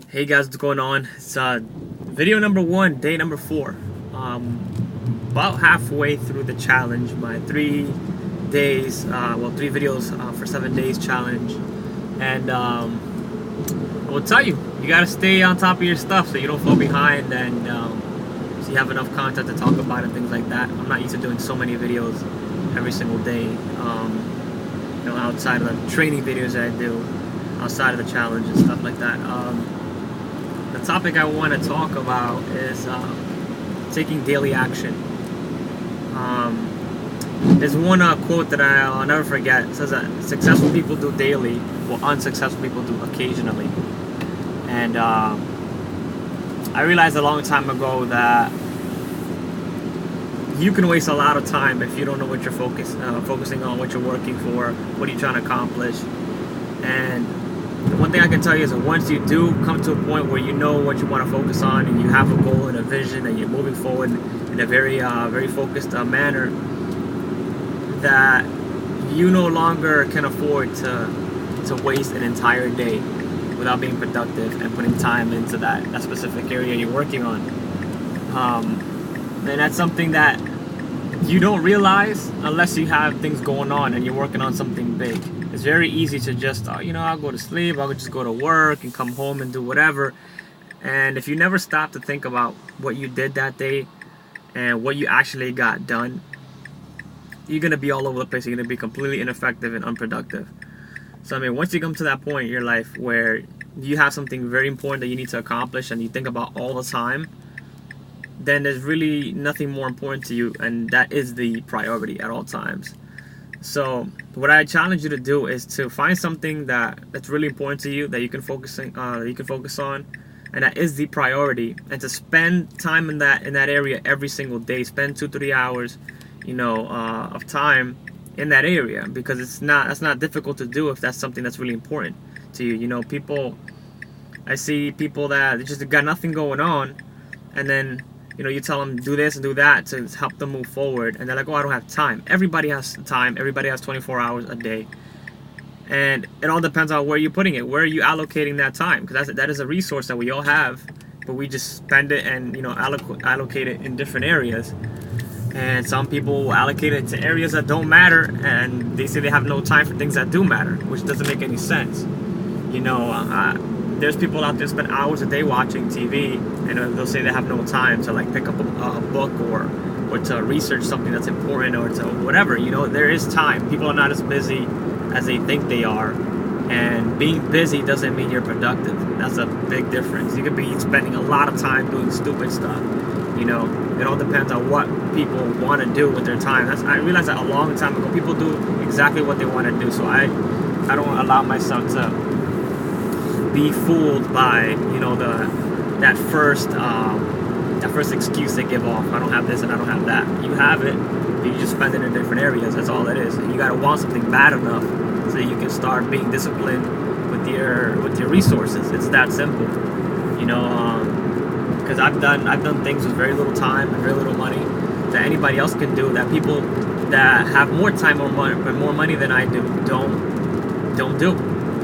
Hey guys, what's going on? It's video number one, day number 4. About halfway through the challenge, my 3 days, 3 videos for 7 days challenge. And I will tell you, you gotta stay on top of your stuff so you don't fall behind and so you have enough content to talk about and things like that. I'm not used to doing so many videos every single day, outside of the training videos that I do, outside of the challenge and stuff like that. The topic I want to talk about is taking daily action. There's one quote that I'll never forget. It says that successful people do daily, while unsuccessful people do occasionally. And I realized a long time ago that you can waste a lot of time if you don't know what you're focusing on, what you're working for, what are you trying to accomplish. And the one thing I can tell you is that once you do come to a point where you know what you want to focus on and you have a goal and a vision and you're moving forward in a very focused manner, that you no longer can afford to waste an entire day without being productive and putting time into that specific area you're working on. And that's something that you don't realize unless you have things going on and you're working on something big. It's very easy to just, I'll go to sleep, I'll just go to work and come home and do whatever. And if you never stop to think about what you did that day and what you actually got done, you're going to be all over the place. You're going to be completely ineffective and unproductive. So, once you come to that point in your life where you have something very important that you need to accomplish and you think about all the time, then there's really nothing more important to you, and that is the priority at all times. So what I challenge you to do is to find something that's really important to you that you can focus on, and that is the priority, and to spend time in that area every single day. Spend 2-3 hours, of time in that area, because that's not difficult to do if that's something that's really important to you. I see people that just got nothing going on, and then you tell them do this and do that to help them move forward, and they're like, oh, I don't have time. Everybody has time. Everybody has 24 hours a day, and it all depends on where you're putting it. Where are you allocating that time? Because that is a resource that we all have, but we just spend it and allocate it in different areas. And some people will allocate it to areas that don't matter, and they say they have no time for things that do matter, which doesn't make any sense. There's people out there spend hours a day watching TV, and they'll say they have no time to pick up a book or to research something that's important or to whatever. There is time. People are not as busy as they think they are, and being busy doesn't mean you're productive. That's a big difference. You could be spending a lot of time doing stupid stuff. It all depends on what people want to do with their time. I realized that a long time ago. People do exactly what they want to do, so I don't allow myself to be fooled by that first excuse they give off. I don't have this and I don't have that. You have it, you just spend it in different areas. That's all it is. And you got to want something bad enough so that you can start being disciplined with your resources. It's that simple, because I've done things with very little time and very little money that anybody else can do, that people that have more time or more money than I do don't do.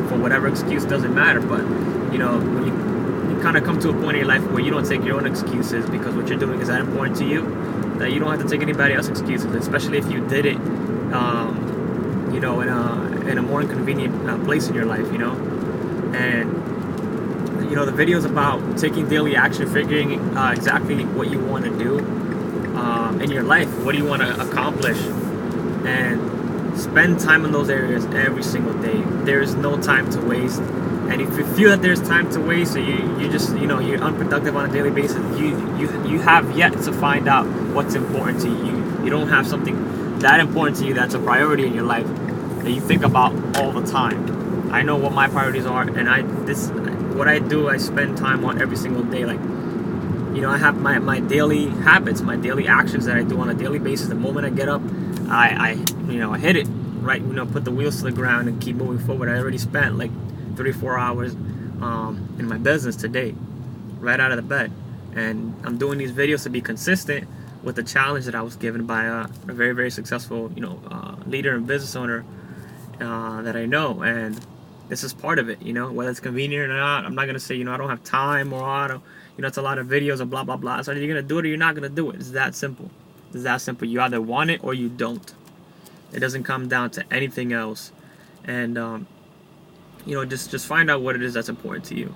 For whatever excuse, doesn't matter. But when you kind of come to a point in your life where you don't take your own excuses because what you're doing is that important to you, that you don't have to take anybody else's excuses, especially if you did it in a more inconvenient place in your life. And the videos about taking daily action, figuring exactly what you want to do in your life, what do you want to accomplish, and spend time in those areas every single day. There's no time to waste. And if you feel that there's time to waste, or you just you're unproductive on a daily basis, you have yet to find out what's important to you. You don't have something that important to you that's a priority in your life that you think about all the time. I know what my priorities are, and what I do, I spend time on every single day. I have my daily habits, my daily actions that I do on a daily basis. The moment I get up, I hit it right, put the wheels to the ground and keep moving forward. I already spent 3-4 hours in my business today, right out of the bed, and I'm doing these videos to be consistent with the challenge that I was given by a very successful leader and business owner that I know. And this is part of it, you know, whether it's convenient or not. I'm not gonna say, you know, I don't have time, or I don't, you know, it's a lot of videos or blah blah blah. So you're gonna do it or you're not gonna do it. It's that simple. It's that simple. You either want it or you don't. It doesn't come down to anything else. And you know, just find out what it is that's important to you,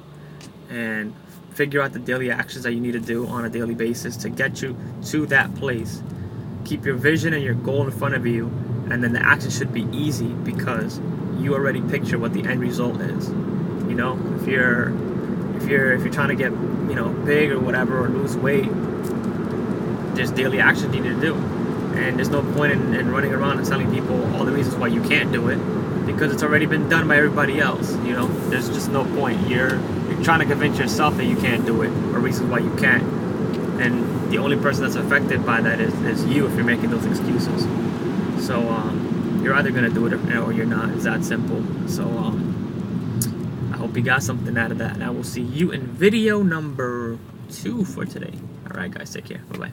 and figure out the daily actions that you need to do on a daily basis to get you to that place. Keep your vision and your goal in front of you, and then the action should be easy because you already picture what the end result is. You know, if you're trying to get, you know, big or whatever, or lose weight, there's daily actions you need to do. And there's no point in running around and telling people all the reasons why you can't do it, because it's already been done by everybody else. You know, there's just no point. You're trying to convince yourself that you can't do it, or reasons why you can't. And the only person that's affected by that is you, if you're making those excuses. So you're either gonna do it or you're not. It's that simple. So I hope you got something out of that, and I will see you in video number 2 for today. All right, guys, take care. Bye bye.